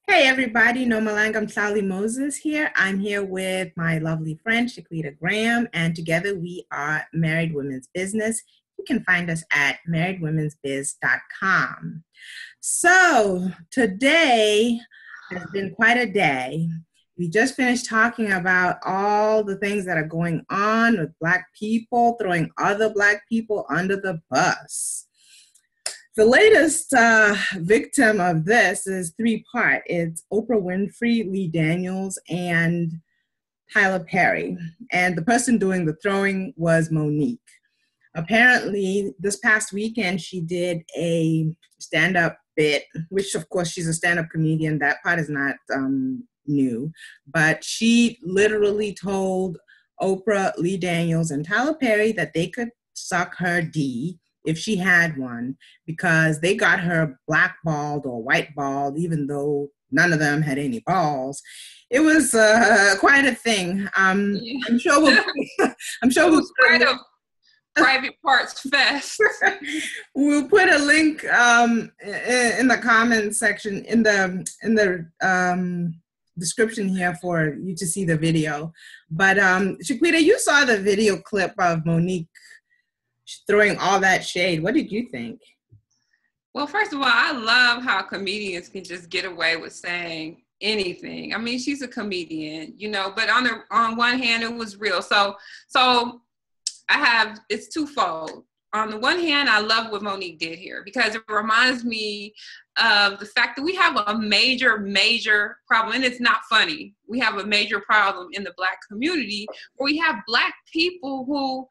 Hey everybody, Nomalanga Mhlauli-Moses here. I'm here with my lovely friend Shaquita Graham, and together we are Married Women's Business. You can find us at marriedwomensbiz.com. So today has been quite a day. We just finished talking about all the things that are going on with Black people, throwing other Black people under the bus. The latest victim of this is three-part. It's Oprah Winfrey, Lee Daniels, and Tyler Perry. And the person doing the throwing was Monique. Apparently, this past weekend, she did a stand-up bit, which, of course, she's a stand-up comedian. That part is not new. But she literally told Oprah, Lee Daniels, and Tyler Perry that they could suck her D if she had one, because they got her blackballed or whiteballed, even though none of them had any balls. It was quite a thing. I'm sure we'll quite a private parts fest. We'll put a link in the comments section in the description here for you to see the video. But Shaquita, you saw the video clip of Monique throwing all that shade. What did you think? Well, first of all, I love how comedians can just get away with saying anything. I mean, she's a comedian, but on one hand, it was real. So it's twofold. On the one hand, I love what Monique did here because it reminds me of the fact that we have a major problem, and it's not funny. We have a major problem in the Black community where we have Black people who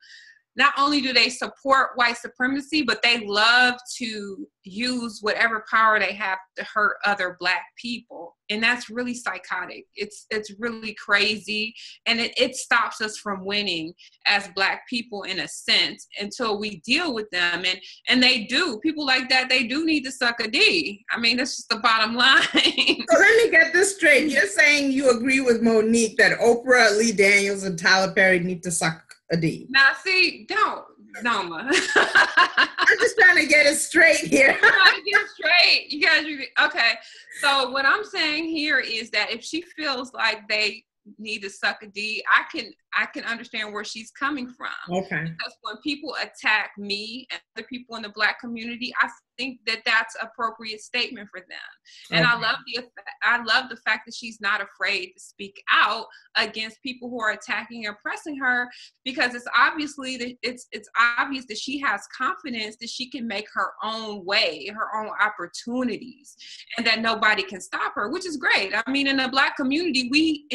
not only do they support white supremacy, but they love to use whatever power they have to hurt other Black people. And that's really psychotic. It's really crazy. And it stops us from winning as Black people in a sense until we deal with them. And they do. People like that, they do need to suck a D. I mean, that's just the bottom line. So let me get this straight. You're saying you agree with Monique that Oprah, Lee Daniels, and Tyler Perry need to suck a D. Now, see, don't, Noma. I'm just trying to get it straight here. I'm trying to get it straight. You guys, okay. So what I'm saying here is that if she feels like they need to suck a D, I can understand where she's coming from. Okay. Because when people attack me and other people in the Black community, I think that that's an appropriate statement for them. And okay. I love the fact that she's not afraid to speak out against people who are attacking and oppressing her, because it's obvious that she has confidence that she can make her own way, her own opportunities, and that nobody can stop her, which is great. I mean, in the Black community, we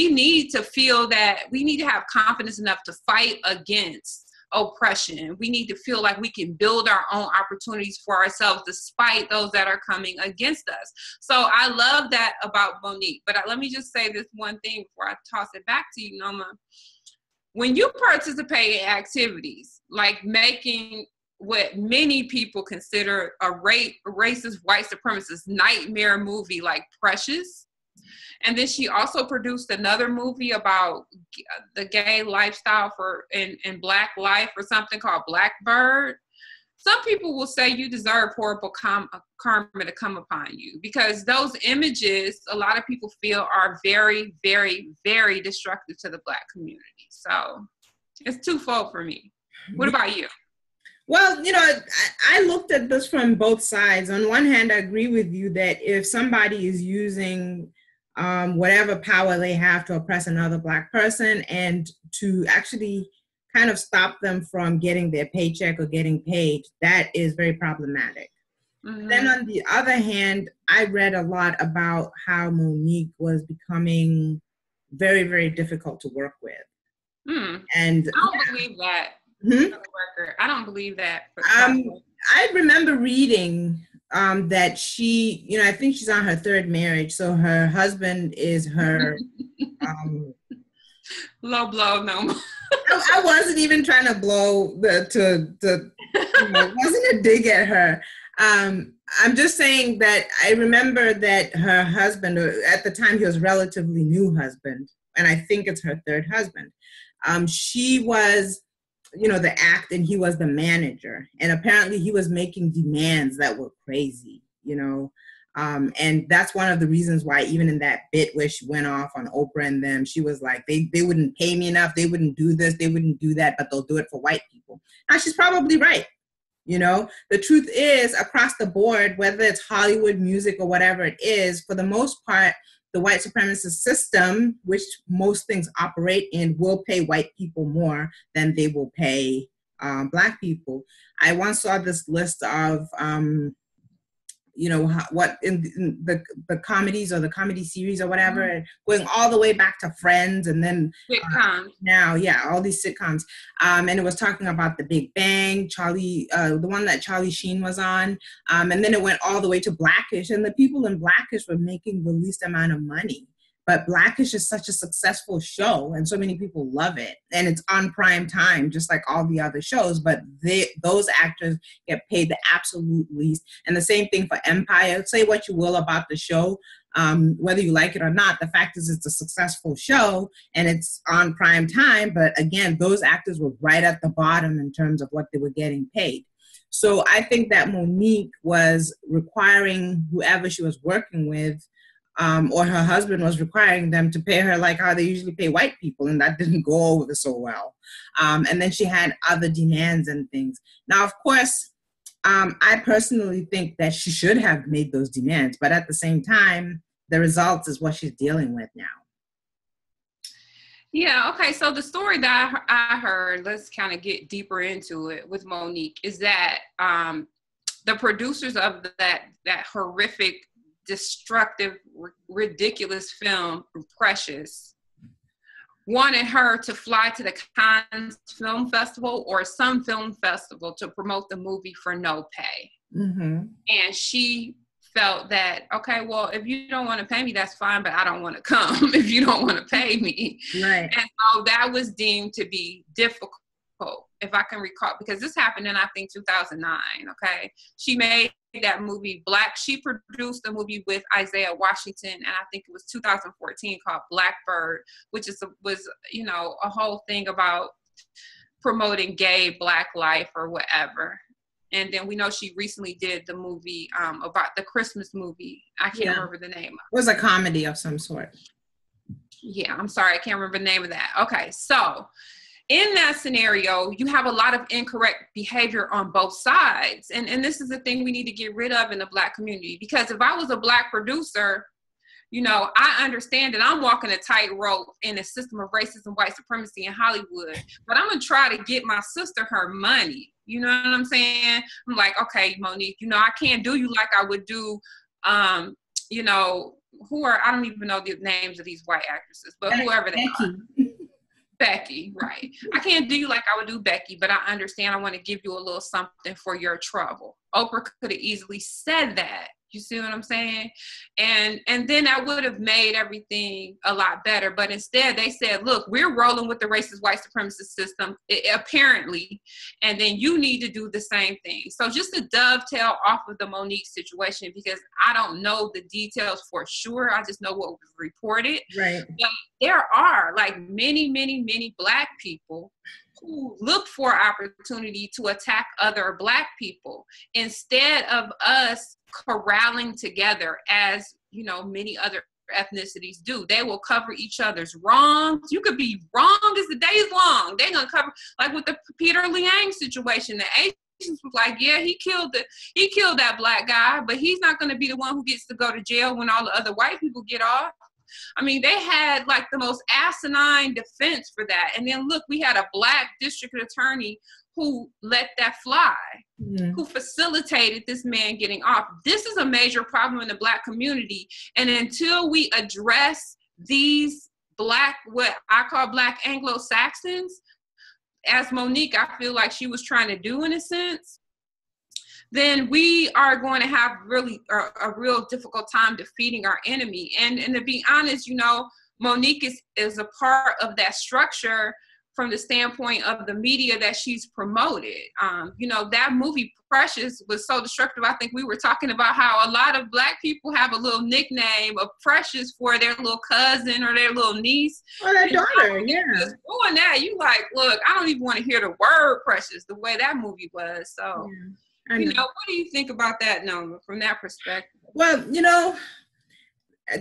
need to feel that we need to have confidence enough to fight against oppression. We need to feel like we can build our own opportunities for ourselves despite those that are coming against us. So I love that about Monique. But let me just say this one thing before I toss it back to you, Noma. When you participate in activities like making what many people consider a racist, white supremacist nightmare movie like Precious, and then she also produced another movie about the gay lifestyle in Black life or something called Blackbird. Some people will say you deserve horrible karma to come upon you, because those images, a lot of people feel, are very, very, very destructive to the Black community. So it's twofold for me. What about you? Well, I looked at this from both sides. On one hand, I agree with you that if somebody is using whatever power they have to oppress another Black person and to actually kind of stop them from getting their paycheck or getting paid, that is very problematic. Mm-hmm. Then on the other hand, I read a lot about how Monique was becoming very, very difficult to work with. And I don't believe that. I don't believe that. I remember reading that she, I think she's on her third marriage. So her husband is her low blow. No, I wasn't even trying to blow it wasn't a dig at her. I'm just saying that I remember that her husband, at the time he was relatively new husband, and I think it's her third husband. She was the act, and he was the manager. And apparently he was making demands that were crazy, And that's one of the reasons why even in that bit where she went off on Oprah and them, she was like, they wouldn't pay me enough. They wouldn't do this. They wouldn't do that, but they'll do it for white people. Now, she's probably right. You know, the truth is across the board, whether it's Hollywood, music, or whatever it is, for the most part, the white supremacist system, which most things operate in, will pay white people more than they will pay Black people. I once saw this list of, you know, what in the comedies or the comedy series or whatever, going all the way back to Friends, and then now, yeah, all these sitcoms. And it was talking about The Big Bang, Charlie, the one that Charlie Sheen was on. And then it went all the way to Blackish, and the people in Blackish were making the least amount of money. But Blackish is such a successful show, and so many people love it. And it's on prime time, just like all the other shows. But those actors get paid the absolute least. And the same thing for Empire. Say what you will about the show, whether you like it or not. The fact is it's a successful show, and it's on prime time. But again, those actors were right at the bottom in terms of what they were getting paid. So I think that Monique was requiring whoever she was working with, or her husband was requiring them to pay her like how they usually pay white people, and that didn't go over so well. And then she had other demands and things. Now, of course, I personally think that she should have made those demands, but at the same time, the results is what she's dealing with now. Yeah, okay, so the story that I heard, let's kind of get deeper into it with Monique, is that the producers of that horrific, destructive, ridiculous film, Precious, wanted her to fly to the Cannes Film Festival or some film festival to promote the movie for no pay. Mm-hmm. And she felt that, okay, well, if you don't want to pay me, that's fine, but I don't want to come if you don't want to pay me. Right. And so that was deemed to be difficult, if I can recall, because this happened in, I think, 2009, okay? She made that movie she produced a movie with Isaiah Washington, and I think it was 2014, called Blackbird, which was, you know, a whole thing about promoting gay Black life or whatever. And then we know she recently did the movie about the Christmas movie. I can't remember the name of it. It was a comedy of some sort. Yeah, I'm sorry, I can't remember the name of that. Okay, so in that scenario, you have a lot of incorrect behavior on both sides. And this is the thing we need to get rid of in the Black community. Because if I was a Black producer, you know, I understand that I'm walking a tightrope in a system of racism, white supremacy in Hollywood. But I'm going to try to get my sister her money. You know what I'm saying? I'm like, okay, Monique, you know, I can't do you like I would do, you know, I don't even know the names of these white actresses, but whoever they are. Becky, right. I can't do you like I would do Becky, but I understand I want to give you a little something for your trouble. Oprah could have easily said that. You see what I'm saying? And then that would have made everything a lot better. But instead they said, look, we're rolling with the racist white supremacist system, apparently, and then you need to do the same thing. So just to dovetail off of the Monique situation, because I don't know the details for sure. I just know what was reported. Right. But there are like many, many, many Black people who look for opportunity to attack other Black people instead of us corralling together, as you know, many other ethnicities do. They will cover each other's wrongs. You could be wrong as the day is long. They're gonna cover, like with the Peter Liang situation. The Asians was like, yeah, he killed that Black guy, but he's not gonna be the one who gets to go to jail when all the other white people get off. I mean, they had like the most asinine defense for that. And then look, we had a Black district attorney who let that fly, who facilitated this man getting off. This is a major problem in the Black community. And until we address these Black, what I call Black Anglo-Saxons, as Monique, I feel like she was trying to do in a sense, then we are going to have really a real difficult time defeating our enemy. And to be honest, you know, Monique is a part of that structure from the standpoint of the media that she's promoted. You know, that movie Precious was so destructive. I think we were talking about how a lot of Black people have a little nickname of Precious for their little cousin or their little niece. Or their daughter, yeah. Doing that, you like, look, I don't even want to hear the word Precious, the way that movie was. So, you know, what do you think about that, Noma, from that perspective? Well,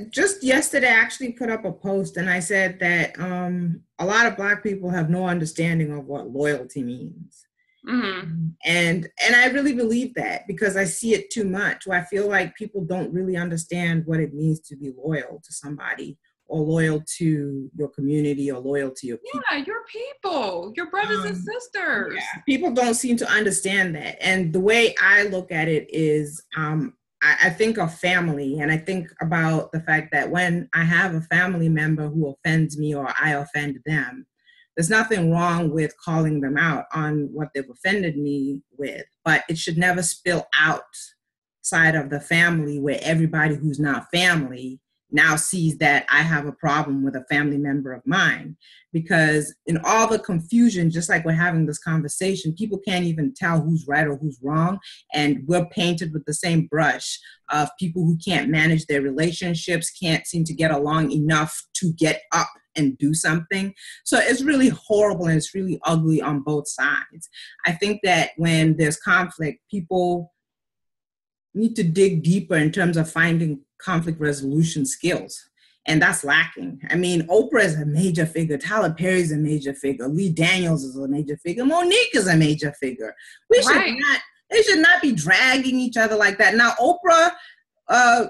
just yesterday I actually put up a post and I said that a lot of Black people have no understanding of what loyalty means. Mm-hmm. And I really believe that because I see it too much, where I feel like people don't really understand what it means to be loyal to somebody, or loyal to your community, or loyal to your people. Yeah, your people, your brothers and sisters. Yeah, people don't seem to understand that. And the way I look at it is I think of family, and I think about the fact that when I have a family member who offends me or I offend them, there's nothing wrong with calling them out on what they've offended me with, but it should never spill outside of the family where everybody who's not family now sees that I have a problem with a family member of mine. Because in all the confusion, just like we're having this conversation, people can't even tell who's right or who's wrong. And we're painted with the same brush of people who can't manage their relationships, can't seem to get along enough to get up and do something. So it's really horrible and it's really ugly on both sides. I think that when there's conflict, people need to dig deeper in terms of finding conflict resolution skills. And that's lacking. I mean, Oprah is a major figure. Tyler Perry is a major figure. Lee Daniels is a major figure. Monique is a major figure. They should not be dragging each other like that. Now, Oprah,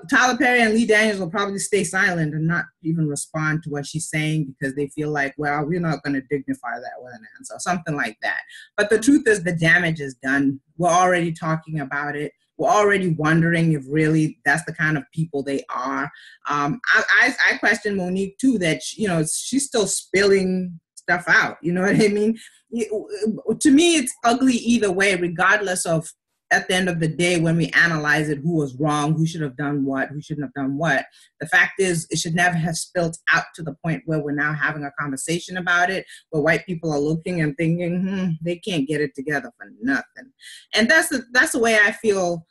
Tyler Perry and Lee Daniels will probably stay silent and not even respond to what she's saying because they feel like, well, we're not going to dignify that with an answer, something like that. But the truth is the damage is done. We're already talking about it. We're already wondering if really that's the kind of people they are. I question Monique too, that she's still spilling stuff out. You know what I mean? To me, it's ugly either way, regardless of at the end of the day, when we analyze it, who was wrong, who should have done what, who shouldn't have done what. The fact is, it should never have spilled out to the point where we're now having a conversation about it, where white people are looking and thinking, they can't get it together for nothing. And that's the way I feel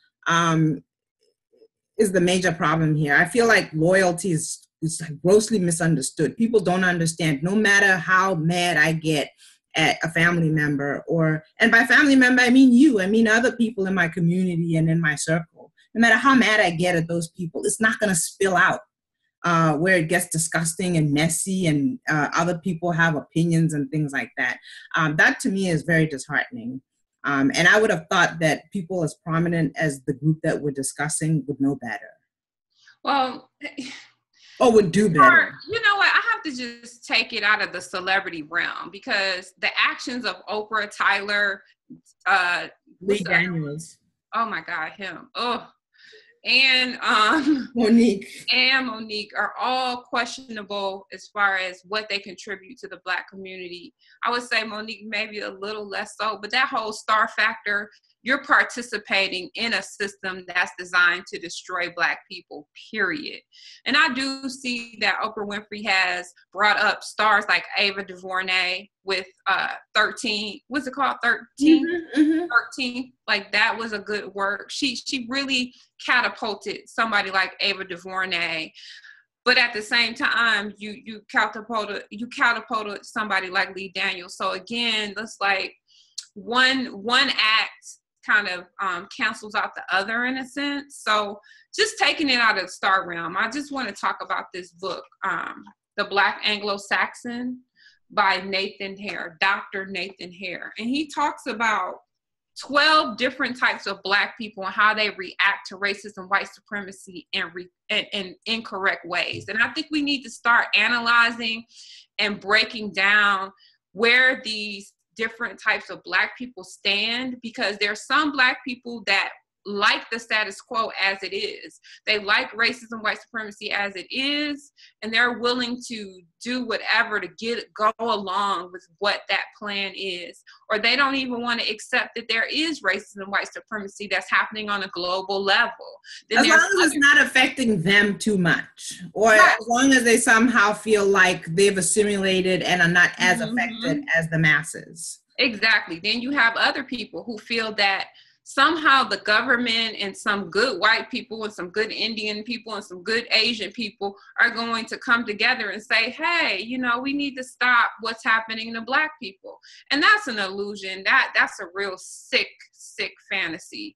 is the major problem here. I feel like loyalty is grossly misunderstood. People don't understand, no matter how mad I get at a family member, and by family member, I mean you, I mean other people in my community and in my circle. No matter how mad I get at those people, it's not going to spill out where it gets disgusting and messy and other people have opinions and things like that. That to me is very disheartening. And I would have thought that people as prominent as the group that we're discussing would know better. Well, or would do better. You know what? I have to just take it out of the celebrity realm because the actions of Oprah, Tyler, Lee Daniels. Oh my God, him. Oh, and Monique are all questionable as far as what they contribute to the Black community. I would say Monique maybe a little less so, but that whole star factor, you're participating in a system that's designed to destroy Black people, period. And I do see that Oprah Winfrey has brought up stars like Ava DuVernay with 13. What's it called? 13? Mm-hmm. 13. Like that was a good work. She really catapulted somebody like Ava DuVernay. But at the same time, you catapulted somebody like Lee Daniels. So again, that's like one act kind of cancels out the other in a sense. So just taking it out of the star realm, I just want to talk about this book, The Black Anglo-Saxon by Nathan Hare, Dr. Nathan Hare. And he talks about 12 different types of Black people and how they react to racism, white supremacy, in incorrect ways. And I think we need to start analyzing and breaking down where these different types of Black people stand, because there's some Black people that like the status quo as it is. They like racism, white supremacy as it is, and they're willing to do whatever to go along with what that plan is. Or they don't even want to accept that there is racism, white supremacy that's happening on a global level. As long as it's not affecting them too much, or as long as they somehow feel like they've assimilated and are not as affected as the masses. Exactly. Then you have other people who feel that somehow the government and some good white people and some good Indian people and some good Asian people are going to come together and say, hey, we need to stop what's happening to Black people. And that's an illusion. That's a real sick fantasy.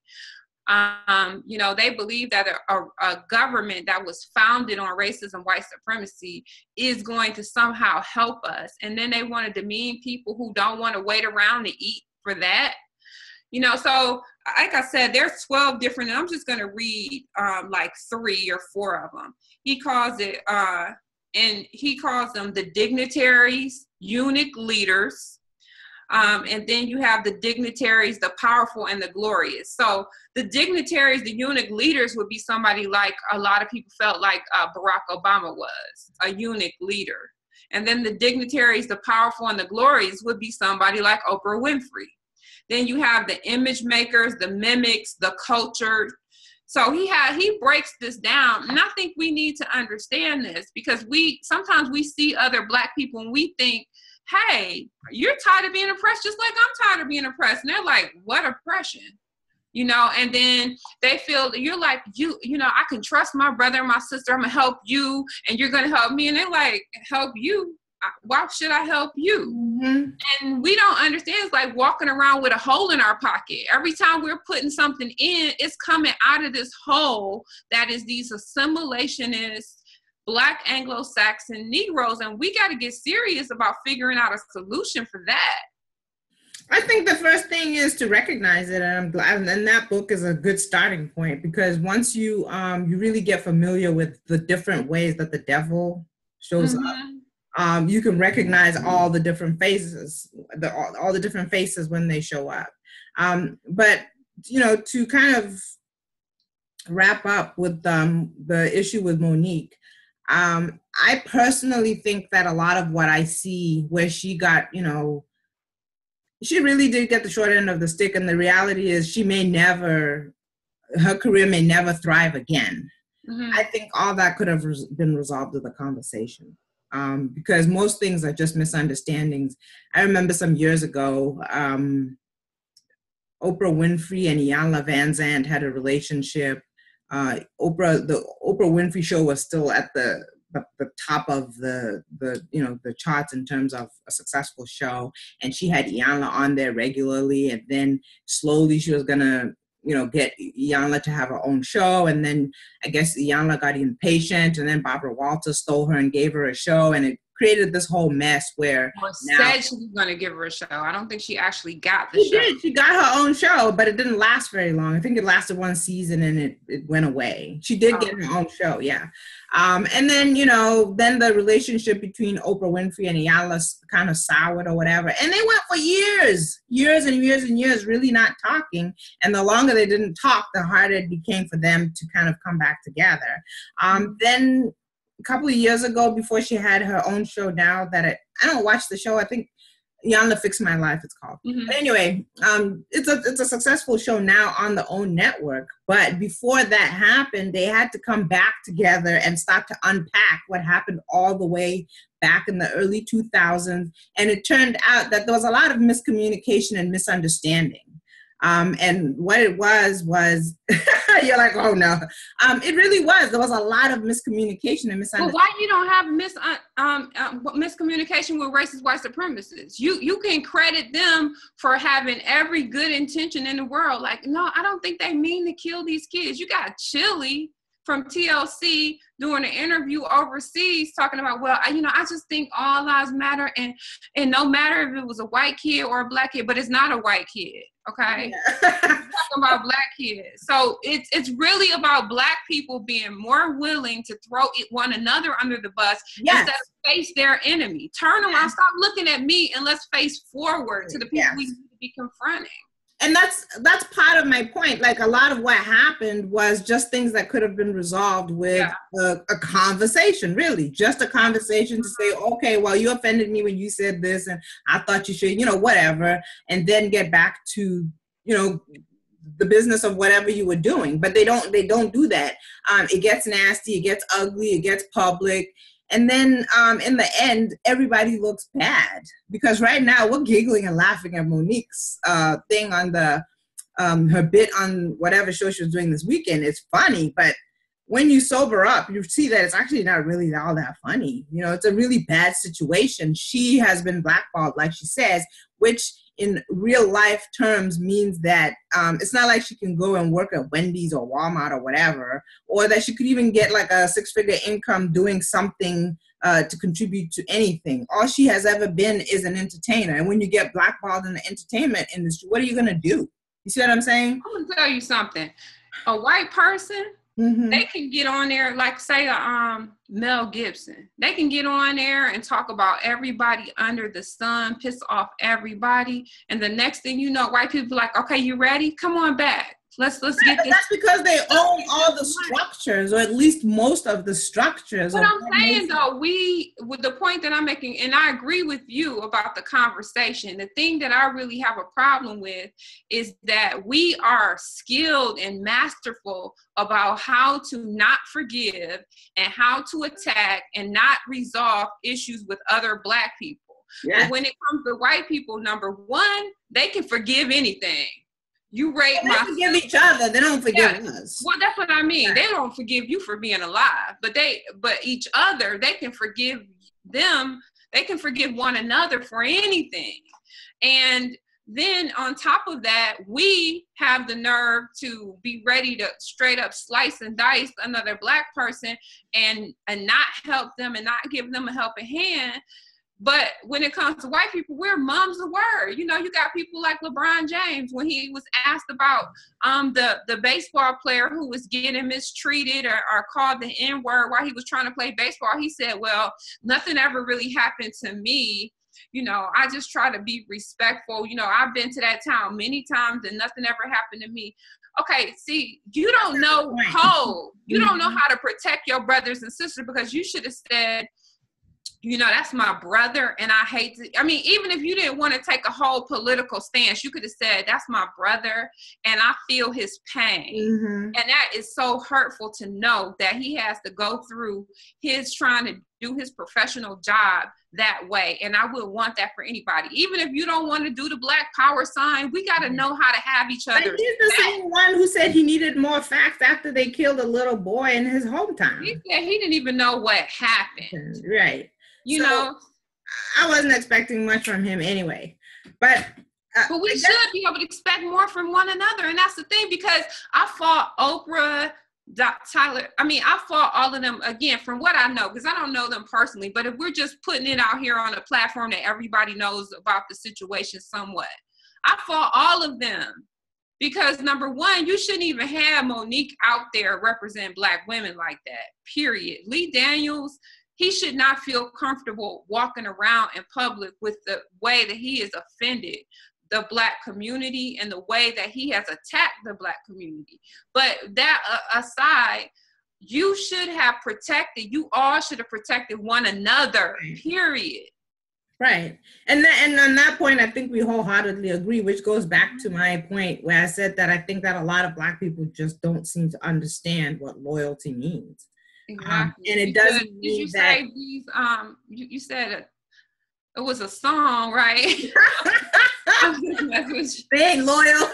They believe that a government that was founded on racism, white supremacy, is going to somehow help us. And then they want to demean people who don't want to wait around to eat for that. So like I said, there's 12 different, and I'm just going to read like 3 or 4 of them. He calls them the dignitaries, eunuch leaders. And then you have the dignitaries, the powerful and the glorious. So the dignitaries, the eunuch leaders would be somebody like a lot of people felt like Barack Obama was, a eunuch leader. And then the dignitaries, the powerful and the glorious would be somebody like Oprah Winfrey. Then you have the image makers, the mimics, the culture. So he breaks this down. And I think we need to understand this, because sometimes we see other Black people and we think, hey, you're tired of being oppressed just like I'm tired of being oppressed. And they're like, what oppression? And then they feel that you're like, I can trust my brother and my sister. I'm going to help you and you're going to help me. And they're like, help you? Why should I help you? Mm-hmm. And we don't understand. It's like walking around with a hole in our pocket. Every time we're putting something in, it's coming out of this hole that is these assimilationist Black Anglo-Saxon Negroes. And we got to get serious about figuring out a solution for that. I think the first thing is to recognize it, and I'm glad, and that book is a good starting point, because once you really get familiar with the different ways that the devil shows up, you can recognize all the different phases, all the different faces when they show up. But to kind of wrap up with the issue with Monique, I personally think that a lot of what I see where she got, she really did get the short end of the stick. And the reality is her career may never thrive again. Mm-hmm. I think all that could have been resolved with a conversation, because most things are just misunderstandings. I remember some years ago, Oprah Winfrey and Iyanla Vanzant had a relationship. The Oprah Winfrey Show was still at the top of the charts in terms of a successful show, and she had Iyanla on there regularly, and then slowly she was gonna get Iyanla to have her own show, and then I guess Iyanla got impatient, and then Barbara Walters stole her and gave her a show, and it created this whole mess where said she was going to give her a show. I don't think she actually got the show. She got her own show, but it didn't last very long. I think it lasted 1 season and it went away. She did get her own show, yeah. And then, then the relationship between Oprah Winfrey and Iyanla kind of soured or whatever. And they went for years and years, really not talking. And the longer they didn't talk, the harder it became for them to kind of come back together. Then a couple of years ago, before she had her own show now that I don't watch the show. I think Iyanla Fix My Life, it's called. Mm-hmm. But anyway, it's a successful show now on the OWN network. But before that happened, they had to come back together and start to unpack what happened all the way back in the early 2000s. And it turned out that there was a lot of miscommunication and misunderstanding. And what it was you're like, oh no. It really was. There was a lot of miscommunication and misunderstanding. Well, why you don't have miscommunication with racist white supremacists? You can credit them for having every good intention in the world. Like, no, I don't think they mean to kill these kids. You got Chili from TLC doing an interview overseas talking about, well, I just think all lives matter, and no matter if it was a white kid or a Black kid, but it's not a white kid. Okay, yeah. Talking about Black kids. So it's really about Black people being more willing to throw one another under the bus, yes, instead of face their enemy. Turn around, yes, stop looking at me, and let's face forward to the people, yes, we need to be confronting. And that's part of my point. Like, a lot of what happened was just things that could have been resolved with a conversation, really. Just a conversation to say, okay, well, you offended me when you said this, and I thought you should, whatever, and then get back to, the business of whatever you were doing. But they don't do that. It gets nasty, it gets ugly, it gets public. And then in the end, everybody looks bad, because right now we're giggling and laughing at Monique's thing on her bit on whatever show she was doing this weekend. It's funny, but when you sober up, you see that it's actually not really all that funny. It's a really bad situation. She has been blackballed, like she says, which in real life terms means that it's not like she can go and work at Wendy's or Walmart or whatever, or that she could even get like a 6-figure income doing something to contribute to anything. All she has ever been is an entertainer. And when you get blackballed in the entertainment industry, what are you going to do? You see what I'm saying? I'm going to tell you something. A white person, they can get on there, like say Mel Gibson. They can get on there and talk about everybody under the sun, piss off everybody. And the next thing you know, white people are like, okay, you ready? Come on back. Let's get this. That's because they own all the structures, or at least most of the structures. But I'm saying though, with the point that I'm making, and I agree with you about the conversation, the thing that I really have a problem with is that we are skilled and masterful about how to not forgive and how to attack and not resolve issues with other Black people. Yes. But when it comes to white people, number one, they can forgive anything. You rape they forgive each other. They don't forgive us. Well, that's what I mean. They don't forgive you for being alive, but each other, they can forgive them. They can forgive one another for anything. And then on top of that, we have the nerve to be ready to straight up slice and dice another Black person and not help them and not give them a helping hand. But when it comes to white people, we're mums of word. You know, you got people like LeBron James, when he was asked about the baseball player who was getting mistreated or called the N-word while he was trying to play baseball. He said, well, nothing ever really happened to me. You know, I just try to be respectful. You know, I've been to that town many times and nothing ever happened to me. Okay, see, you don't know code. You don't know how to protect your brothers and sisters, because you should have said, you know, that's my brother, and I hate to, I mean, even if you didn't want to take a whole political stance, you could have said, that's my brother, and I feel his pain. And that is so hurtful to know that he has to go through his trying to do his professional job that way. And I wouldn't want that for anybody. Even if you don't want to do the Black Power sign, we got to know how to have each other. But he's the same one who said he needed more facts after they killed a little boy in his hometown. He said he didn't even know what happened. Right. You know, I wasn't expecting much from him anyway, but we should be able to expect more from one another. And that's the thing, because I fought Oprah, Tyler. I mean, I fought all of them, again, from what I know, because I don't know them personally, but if we're just putting it out here on a platform that everybody knows about the situation somewhat, I fought all of them. Because number one, you shouldn't even have Monique out there represent Black women like that, period. Lee Daniels, he should not feel comfortable walking around in public with the way that he has offended the Black community and the way that he has attacked the Black community. But that aside, you should have protected, you all should have protected one another, period. Right. And on that point, I think we wholeheartedly agree, which goes back to my point where I said that I think that a lot of Black people just don't seem to understand what loyalty means. Exactly. And it doesn't mean you that say these, you said it was a song, right? Being loyal.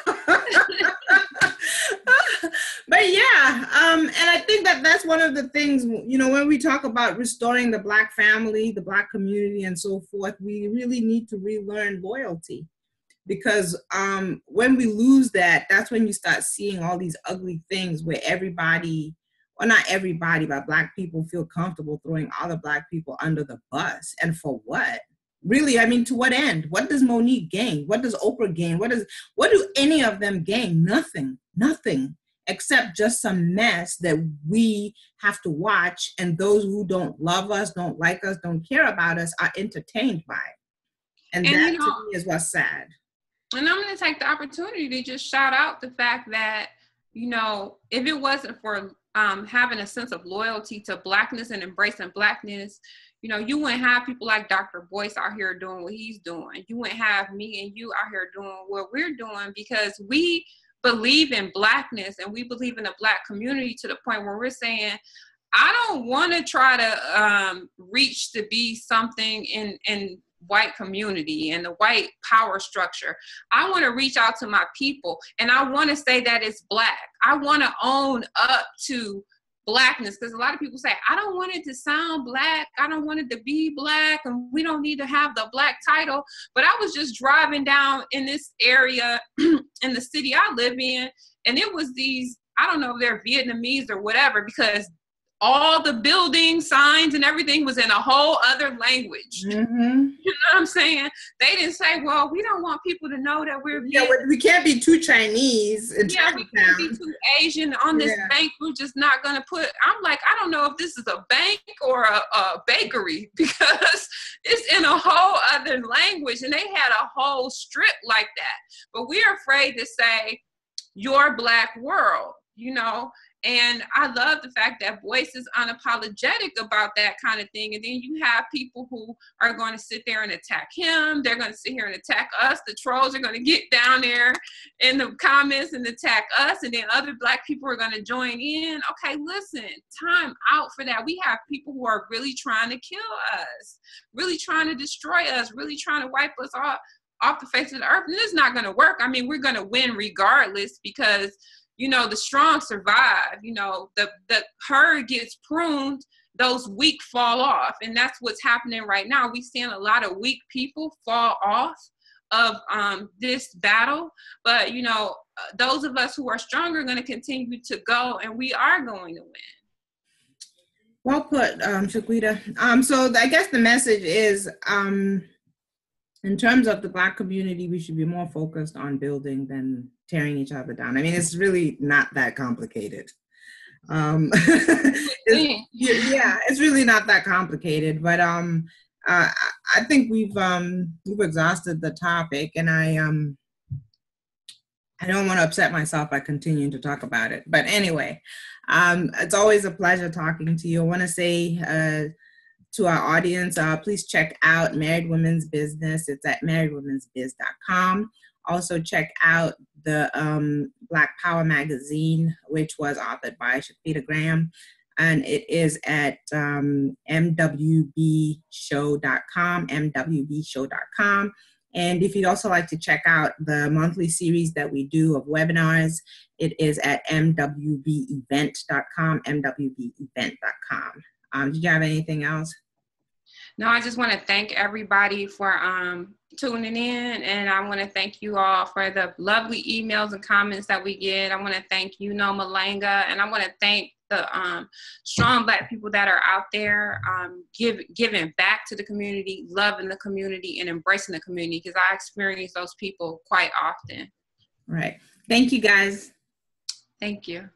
But yeah, and I think that that's one of the things, you know, when we talk about restoring the Black family, the Black community, and so forth, we really need to relearn loyalty. Because when we lose that, that's when you start seeing all these ugly things where everybody, well, not everybody, but Black people feel comfortable throwing other Black people under the bus. And for what? Really, I mean, to what end? What does Monique gain? What does Oprah gain? What do any of them gain? Nothing, except just some mess that we have to watch. And those who don't love us, don't like us, don't care about us are entertained by it. And that, you know, to me is what's sad. And I'm going to take the opportunity to just shout out the fact that, you know, if it wasn't for having a sense of loyalty to Blackness and embracing Blackness, you know, you wouldn't have people like Dr. Boyce out here doing what he's doing. You wouldn't have me and you out here doing what we're doing, because we believe in Blackness and we believe in the Black community to the point where we're saying, I don't want to try to reach to be something in white community and the white power structure. I want to reach out to my people, and I want to say that it's Black. I want to own up to blackness, because a lot of people say, I don't want it to sound black, I don't want it to be black, and we don't need to have the black title. But I was just driving down in this area in the city I live in, and it was these, I don't know if they're Vietnamese or whatever, because all the building signs and everything was in a whole other language. Mm-hmm. You know what I'm saying? They didn't say, well, we don't want people to know that we're we can't be too Chinese. we can't be too Asian on this bank. We're just not going to put, I'm like, I don't know if this is a bank or a bakery, because it's in a whole other language, and they had a whole strip like that. But we're afraid to say your black world, you know. And I love the fact that Boyce is unapologetic about that kind of thing. And then you have people who are going to sit there and attack him. They're going to sit here and attack us. The trolls are going to get down there in the comments and attack us. And then other black people are going to join in. Okay, listen, time out for that. We have people who are really trying to kill us, really trying to destroy us, really trying to wipe us off the face of the earth. And it's not going to work. I mean, we're going to win regardless, because you know, the strong survive. You know, the herd gets pruned, those weak fall off. And that's what's happening right now. We're seeing a lot of weak people fall off of this battle. But, you know, those of us who are stronger are going to continue to go, and we are going to win. Well put, Shaquita. So I guess the message is, in terms of the Black community, we should be more focused on building than tearing each other down. I mean, it's really not that complicated. It's really not that complicated. But I think we've exhausted the topic, and I don't want to upset myself by continuing to talk about it. But anyway, it's always a pleasure talking to you. I want to say to our audience, please check out Married Women's Business. It's at marriedwomensbiz.com. Also check out the Black Power magazine, which was authored by Shaquita Graham, and it is at mwbshow.com. And if you'd also like to check out the monthly series that we do of webinars, it is at mwbevent.com, mwbevent.com. Did you have anything else? No, I just want to thank everybody for tuning in, and I want to thank you all for the lovely emails and comments that we get. I want to thank you, Nomalanga, and I want to thank the strong Black people that are out there giving back to the community, loving the community, and embracing the community, because I experience those people quite often. Right. Thank you, guys. Thank you.